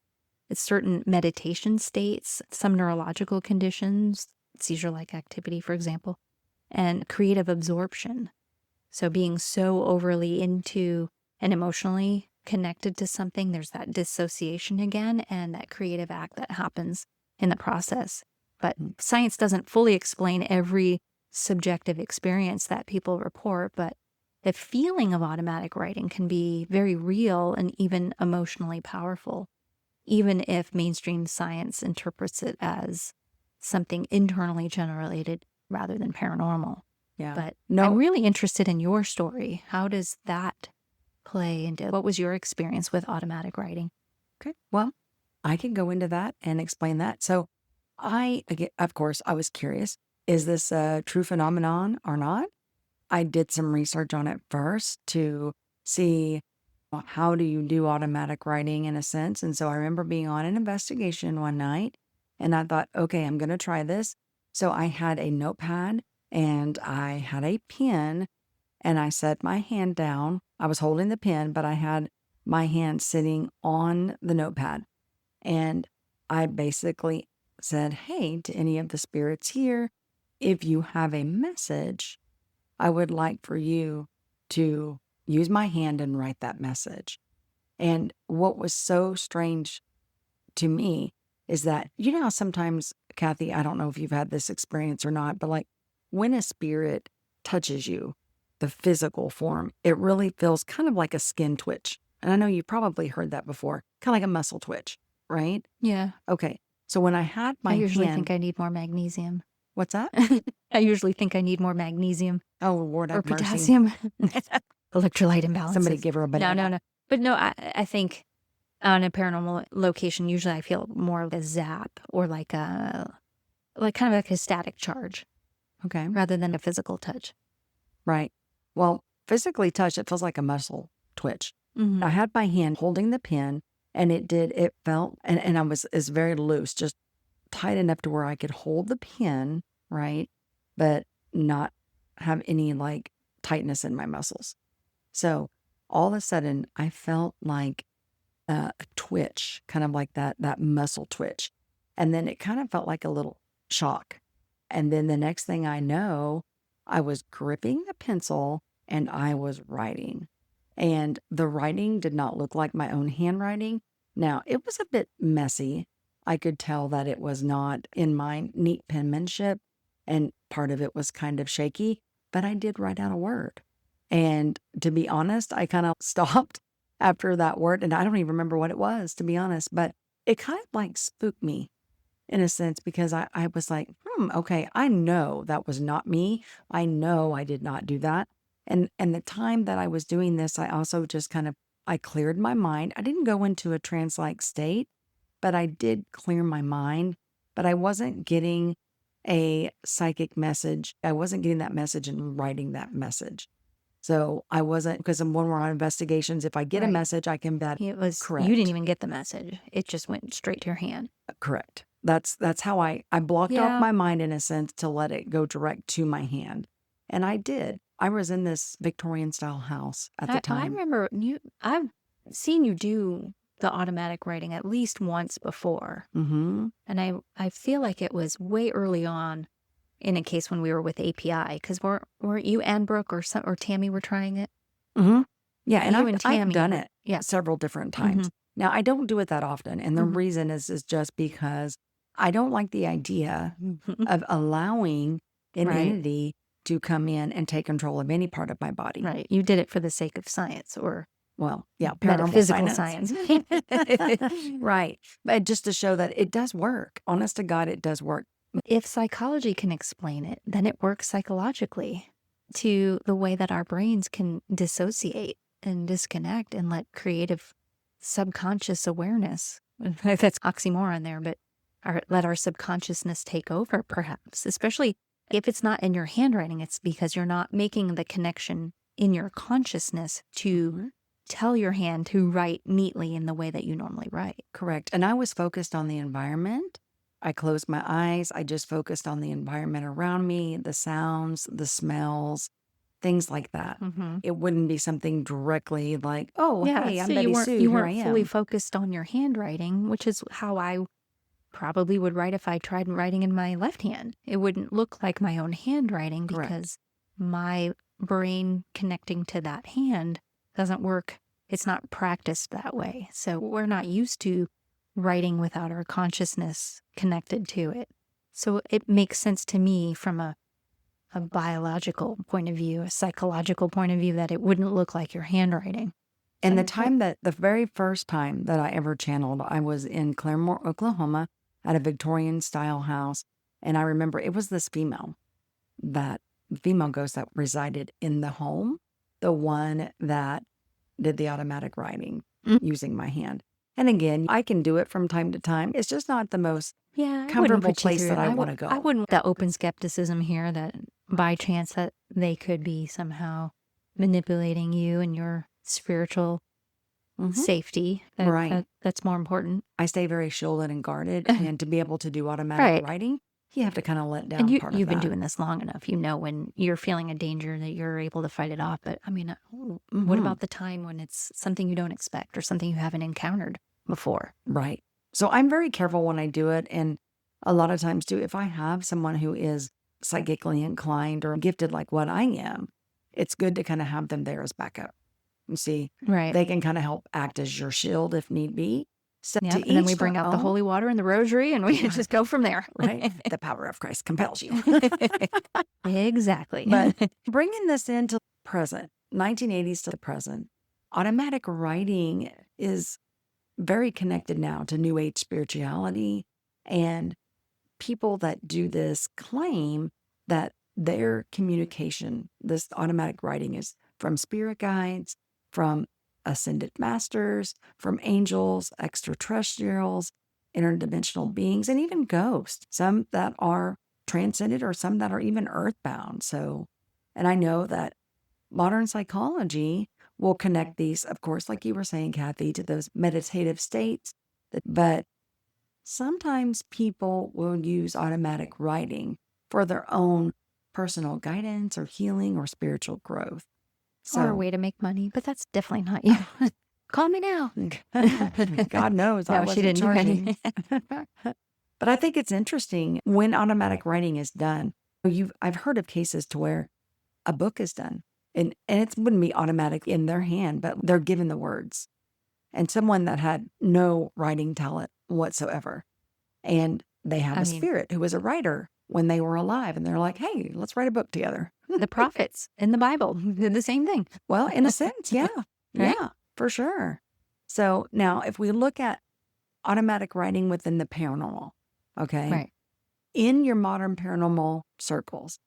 It's certain meditation states, some neurological conditions, seizure-like activity, for example, and creative absorption. So being so overly into and emotionally connected to something, there's that dissociation again and that creative act that happens in the process. But science doesn't fully explain every subjective experience that people report, but the feeling of automatic writing can be very real and even emotionally powerful, even if mainstream science interprets it as something internally generated rather than paranormal. Yeah. But I'm really interested in your story. How does that play into what was your experience with automatic writing? Okay. Well, I can go into that and explain that. So of course, I was curious, is this a true phenomenon or not? I did some research on it first to see how do you do automatic writing in a sense. And so I remember being on an investigation one night and I thought, okay, I'm going to try this. So I had a notepad and I had a pen and I set my hand down. I was holding the pen, but I had my hand sitting on the notepad. And I basically said, hey, to any of the spirits here, if you have a message, I would like for you to use my hand and write that message. And what was so strange to me is that, you know how sometimes, Kathy, I don't know if you've had this experience or not, but like when a spirit touches you, the physical form, it really feels kind of like a skin twitch. And I know you probably heard that before, kind of like a muscle twitch, right? Yeah. Okay. So when I had my I usually hand, think I need more magnesium. what's that? I usually think I need more magnesium Oh, Lord or have mercy. potassium. Electrolyte imbalances. Somebody give her a banana. No. But no, I think on a paranormal location, usually I feel more of a zap or like kind of like a static charge Okay. rather than a physical touch. Right. Well, physically touch, it feels like a muscle twitch. Mm-hmm. I had my hand holding the pen and it felt, and it's very loose, just tight enough to where I could hold the pen, right? But not have any like tightness in my muscles. So all of a sudden I felt like a twitch, kind of like that muscle twitch. And then it kind of felt like a little shock. And then the next thing I know, I was gripping the pencil and I was writing. And the writing did not look like my own handwriting. Now, it was a bit messy. I could tell that it was not in my neat penmanship, and part of it was kind of shaky, but I did write out a word. And to be honest, I kind of stopped after that word, and I don't even remember what it was, to be honest, but it kind of like spooked me in a sense because I was like, okay, I know that was not me. I know I did not do that. And the time that I was doing this, I also just I cleared my mind. I didn't go into a trance-like state, but I did clear my mind, but I wasn't getting a psychic message. I wasn't getting that message and writing that message. So I wasn't, because when we're on investigations, if I get a message, I can bet it was correct. You didn't even get the message. It just went straight to your hand. Correct. That's how I blocked off my mind in a sense to let it go direct to my hand. And I did. I was in this Victorian style house at the time. I remember I've seen you do the automatic writing at least once before. Mm-hmm. And I feel like it was way early on in a case when we were with API, because weren't you and Brooke or Tammy were trying it? Mm-hmm. Yeah, and Tammy I've done it several different times. Mm-hmm. Now, I don't do it that often. And the reason is just because I don't like the idea of allowing an entity to come in and take control of any part of my body. Right. You did it for the sake of science or metaphysical science. Right. But just to show that it does work. Honest to God, it does work. If psychology can explain it, then it works psychologically to the way that our brains can dissociate and disconnect and let creative subconscious awareness, that's oxymoron there, but let our subconsciousness take over, perhaps, especially if it's not in your handwriting. It's because you're not making the connection in your consciousness to tell your hand to write neatly in the way that you normally write. Correct. And I was focused on the environment. I closed my eyes. I just focused on the environment around me, the sounds, the smells, things like that. Mm-hmm. It wouldn't be something directly like, oh, hey, I'm so Betty you weren't Sue, you here I weren't fully am. focused on your handwriting, which is how I probably would write if I tried writing in my left hand. It wouldn't look like my own handwriting Correct. because my brain connecting to that hand doesn't work. It's not practiced that way. So we're not used to writing without our consciousness connected to it. So it makes sense to me from a biological point of view, a psychological point of view, that it wouldn't look like your handwriting. And the very first time that I ever channeled, I was in Claremore, Oklahoma, at a Victorian style house. And I remember it was this female ghost that resided in the home, the one that did the automatic writing using my hand. And again, I can do it from time to time. It's just not the most comfortable place that I want to go. I wouldn't that open skepticism here that by chance that they could be somehow manipulating you and your spiritual safety. That's more important. I stay very shielded and guarded, and to be able to do automatic writing, you have to kind of let down part of you've been that. doing this long enough. You know when you're feeling a danger that you're able to fight it off. But I mean, what about the time when it's something you don't expect or something you haven't encountered before? Right. So I'm very careful when I do it. And a lot of times too, if I have someone who is psychically inclined or gifted like what I am, it's good to kind of have them there as backup. You see, they can kind of help act as your shield if need be. So and then we bring out the holy water and the rosary and we just go from there. Right. The power of Christ compels you. Exactly. But bringing this into present, 1980s to the present, automatic writing is very connected now to New Age spirituality. And people that do this claim that their communication, this automatic writing, is from spirit guides, from ascended masters, from angels, extraterrestrials, interdimensional beings, and even ghosts, some that are transcended or some that are even earthbound. So, and I know that modern psychology will connect these, of course, like you were saying, Kathy, to those meditative states. But sometimes people will use automatic writing for their own personal guidance or healing or spiritual growth. Or a way to make money, but that's definitely not you. Call me now. God knows I wasn't she didn't charging. do anything. But I think it's interesting when automatic writing is done. I've heard of cases to where a book is done, and it wouldn't be automatic in their hand, but they're given the words. And someone that had no writing talent whatsoever, and they had a spirit who was a writer when they were alive, and they're like, hey, let's write a book together. The prophets in the Bible did the same thing. Well, in a sense, yeah. Right? Yeah, for sure. So now if we look at automatic writing within the paranormal, okay? Right. In your modern paranormal circles,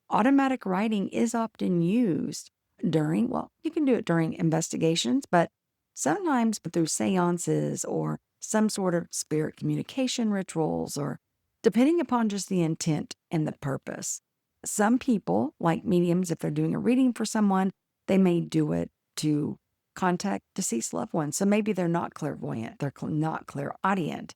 automatic writing is often used during, well, you can do it during investigations, but sometimes through seances or some sort of spirit communication rituals, or depending upon just the intent and the purpose. Some people, like mediums, if they're doing a reading for someone, they may do it to contact deceased loved ones. So maybe they're not clairvoyant, they're not clairaudient,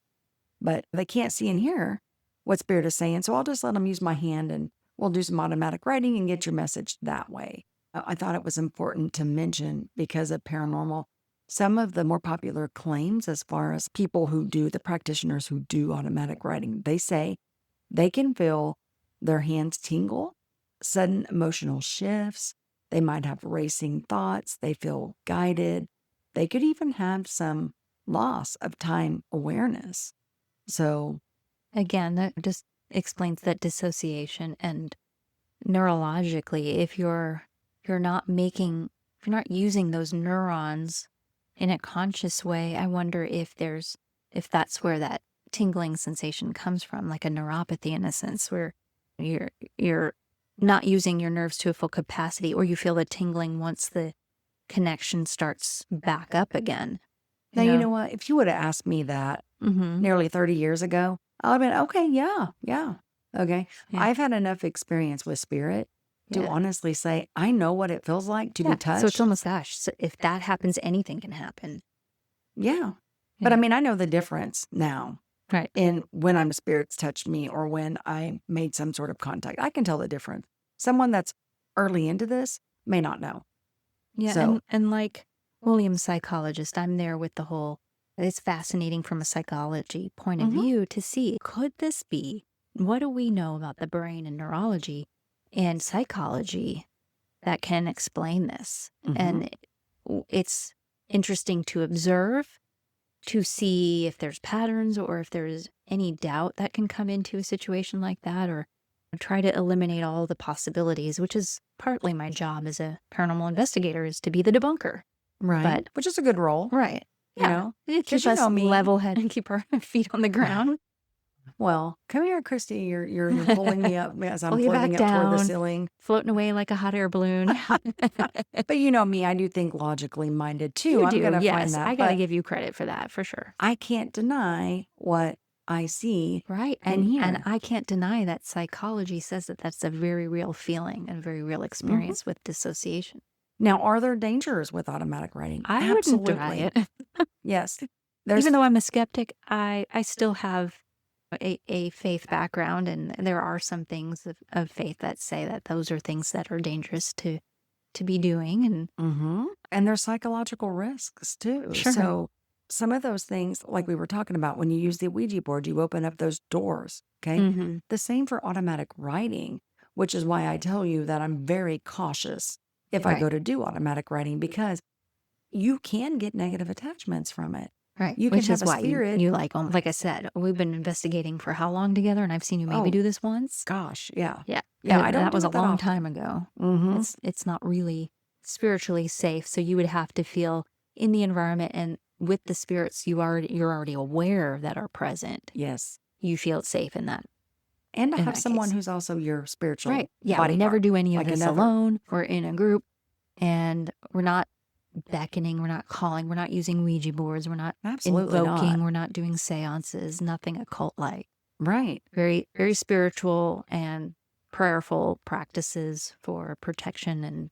but they can't see and hear what spirit is saying. So I'll just let them use my hand and we'll do some automatic writing and get your message that way. I thought it was important to mention because of paranormal, some of the more popular claims as far as people who do, the practitioners who do automatic writing, they say they can feel their hands tingle, sudden emotional shifts. They might have racing thoughts. They feel guided. They could even have some loss of time awareness. So again, that just explains that dissociation. And neurologically, if you're not using those neurons in a conscious way, I wonder if that's where that tingling sensation comes from, like a neuropathy in a sense, where you're not using your nerves to a full capacity, or you feel the tingling once the connection starts back up again. Now, you know what? If you would have asked me that nearly 30 years ago, I would have been, okay, yeah. Okay. Yeah. I've had enough experience with spirit to honestly say, I know what it feels like to be touched. So it's almost, gosh, so if that happens, anything can happen. Yeah. But I mean, I know the difference now. Right. In when I'm spirits touched me or when I made some sort of contact. I can tell the difference. Someone that's early into this may not know. Yeah. So, and like William Psychologist, I'm there with the whole, it's fascinating from a psychology point of view to see, could this be, what do we know about the brain and neurology and psychology that can explain this? And it's interesting to observe, to see if there's patterns or if there's any doubt that can come into a situation like that, or try to eliminate all the possibilities, which is partly my job as a paranormal investigator, is to be the debunker. right. But Which is a good role. right. You know? Keep 'Cause you us know me. level head and keep our feet on the ground. Well, come here, Christy. You're pulling me up as I'm Pull you floating back up toward the down. ceiling. Floating away like a hot air balloon. But you know me, I do think logically minded too. You I'm do, gonna yes. find that. I got to but give you credit for that, for sure. I can't deny what I see. Right. And hear. And I can't deny that psychology says that that's a very real feeling and very real experience with dissociation. Now, are there dangers with automatic writing? I wouldn't deny it. Yes. Even though I'm a skeptic, I still have a faith background, and there are some things of faith that say that those are things that are dangerous to be doing. And there's psychological risks too. Sure. So some of those things, like we were talking about, when you use the Ouija board, you open up those doors. Okay. The same for automatic writing, which is why I tell you that I'm very cautious if I go to do automatic writing, because you can get negative attachments from it. Right. You can Which have is a why spirit. you like I said, we've been investigating for how long together, and I've seen you maybe do this once. Gosh, yeah. Yeah. Yeah, I don't That do was it a that long often. time ago. Mm-hmm. It's not really spiritually safe, so you would have to feel in the environment and with the spirits you're already aware that are present. Yes. You feel safe in that. And to In have that someone case. who's also your spiritual Right. Yeah, we never bodyguard, do any of like this another. alone. We're in a group, and we're not beckoning, we're not calling, we're not using Ouija boards, we're not Absolutely invoking, not. we're not doing seances, nothing occult-like. Right. Very, very spiritual and prayerful practices for protection and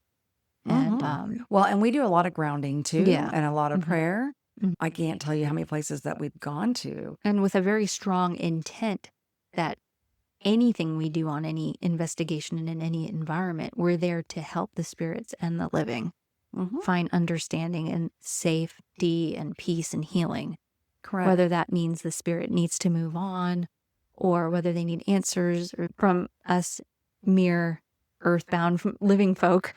Well, and we do a lot of grounding too, Yeah. and a lot of Mhm. prayer. Mhm. I can't tell you how many places that we've gone to. and with a very strong intent that anything we do on any investigation and in any environment, we're there to help the spirits and the living find understanding and safety and peace and healing. Correct. Whether that means the spirit needs to move on, or whether they need answers from us mere earthbound living folk.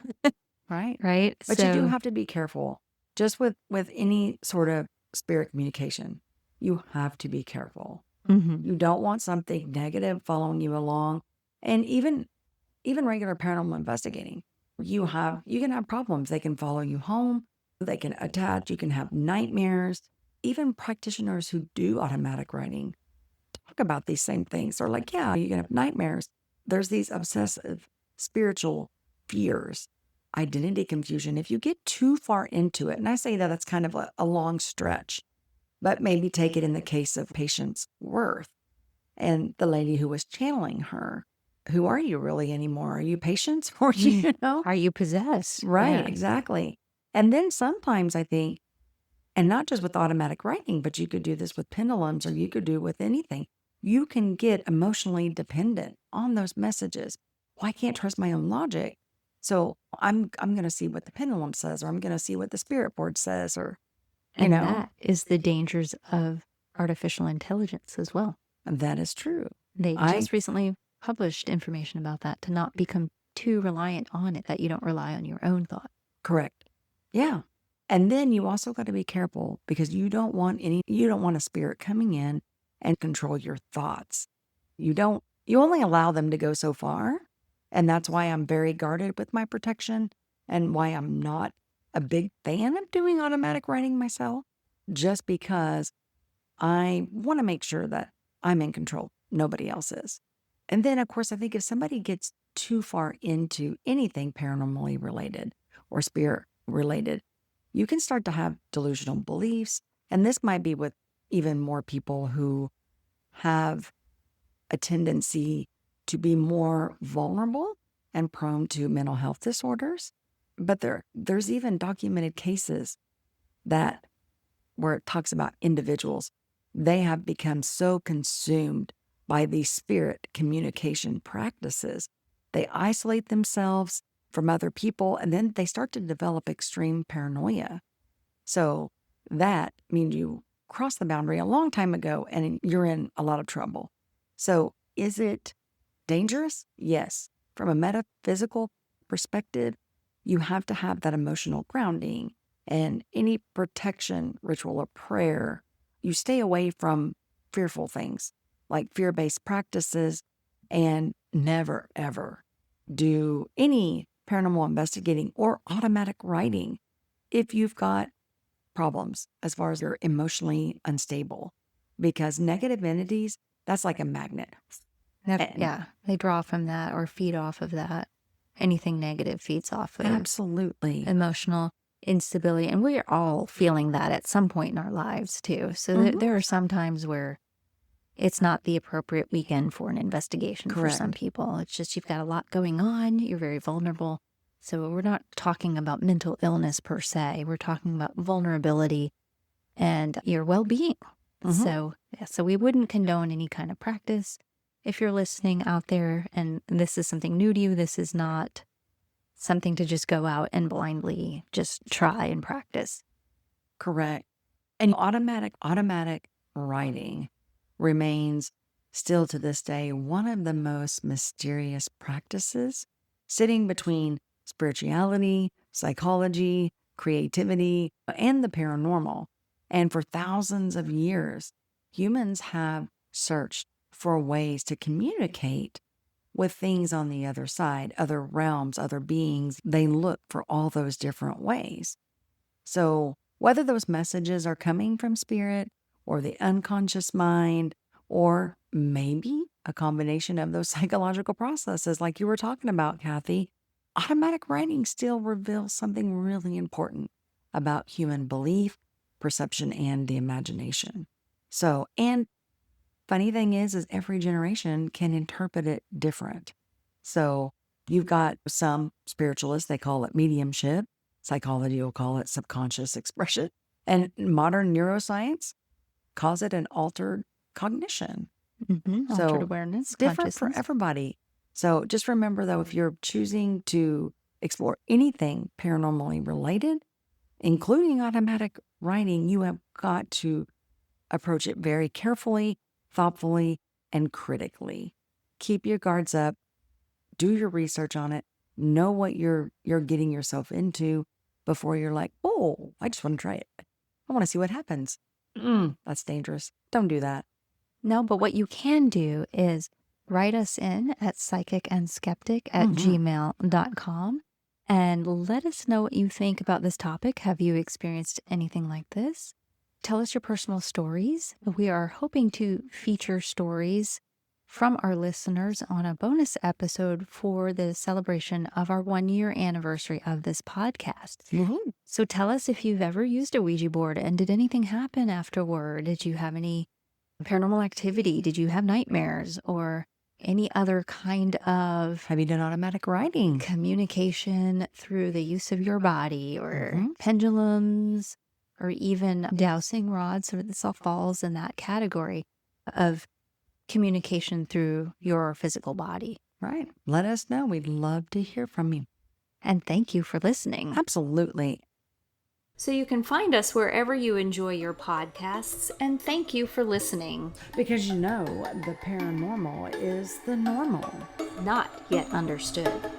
Right. Right. But you do have to be careful. Just with any sort of spirit communication, you have to be careful. You don't want something negative following you along. And even regular paranormal investigating, you can have problems. They can follow you home. They can attach. You can have nightmares. Even practitioners who do automatic writing talk about these same things. They're like, yeah, you can have nightmares. There's these obsessive spiritual fears, identity confusion. If you get too far into it, and I say that that's kind of a long stretch, but maybe take it in the case of Patience Worth and the lady who was channeling her. Who are you really anymore? Are you Patience? Or you know? Are you possessed? Right, Yeah. exactly. And then sometimes I think, and not just with automatic writing, but you could do this with pendulums, or you could do it with anything. You can get emotionally dependent on those messages. Well, I can't trust my own logic. So I'm going to see what the pendulum says, or I'm going to see what the spirit board says, or, And that is the dangers of artificial intelligence as well. That is true. They just recently published information about that, to not become too reliant on it, that you don't rely on your own thought. Correct. Yeah. And then you also got to be careful, because you don't want a spirit coming in and control your thoughts. You only allow them to go so far. And that's why I'm very guarded with my protection, and why I'm not a big fan of doing automatic writing myself, just because I want to make sure that I'm in control. Nobody else is. And then, of course, I think if somebody gets too far into anything paranormally related or spirit related, you can start to have delusional beliefs. And this might be with even more people who have a tendency to be more vulnerable and prone to mental health disorders. But there's even documented cases where it talks about individuals. They have become so consumed by these spirit communication practices. They isolate themselves from other people, and then they start to develop extreme paranoia. So that means you crossed the boundary a long time ago and you're in a lot of trouble. So is it dangerous? Yes. From a metaphysical perspective, you have to have that emotional grounding and any protection ritual or prayer. You stay away from fearful things like fear-based practices, and never, ever do any paranormal investigating or automatic writing if you've got problems as far as you're emotionally unstable, because negative entities, that's like a magnet. Yeah, they draw from that or feed off of that. Anything negative feeds off of Absolutely. emotional instability. And we're all feeling that at some point in our lives too. So there are some times where it's not the appropriate weekend for an investigation for some people. It's just you've got a lot going on. You're very vulnerable. So we're not talking about mental illness per se. We're talking about vulnerability and your well-being. So we wouldn't condone any kind of practice. If you're listening out there and this is something new to you, this is not something to just go out and blindly just try and practice. Correct. And automatic writing remains still to this day one of the most mysterious practices, sitting between spirituality, psychology, creativity, and the paranormal. And for thousands of years, humans have searched for ways to communicate with things on the other side, other realms, other beings. They look for all those different ways. So whether those messages are coming from spirit or the unconscious mind, or maybe a combination of those psychological processes like you were talking about, Kathy, automatic writing still reveals something really important about human belief, perception, and the imagination. So, and funny thing is every generation can interpret it different. So you've got some spiritualists, they call it mediumship. Psychology will call it subconscious expression. And modern neuroscience calls it an altered cognition. Altered awareness, different for everybody. So just remember, though, if you're choosing to explore anything paranormally related, including automatic writing, you have got to approach it very carefully, thoughtfully, and critically. Keep your guards up. Do your research on it. Know what you're getting yourself into before you're like, oh, I just want to try it. I want to see what happens. That's dangerous. Don't do that. No, but what you can do is write us in at psychicandskeptic@gmail.com and let us know what you think about this topic. Have you experienced anything like this? Tell us your personal stories. We are hoping to feature stories from our listeners on a bonus episode for the celebration of our 1-year anniversary of this podcast. So tell us if you've ever used a Ouija board and did anything happen afterward? Did you have any paranormal activity? Did you have nightmares or any other kind of... Have you done automatic writing? Communication through the use of your body or pendulums or even dowsing rods? So this all falls in that category of communication through your physical body. Right. Let us know. We'd love to hear from you. And thank you for listening. Absolutely. So you can find us wherever you enjoy your podcasts, and thank you for listening. Because the paranormal is the normal. Not yet understood.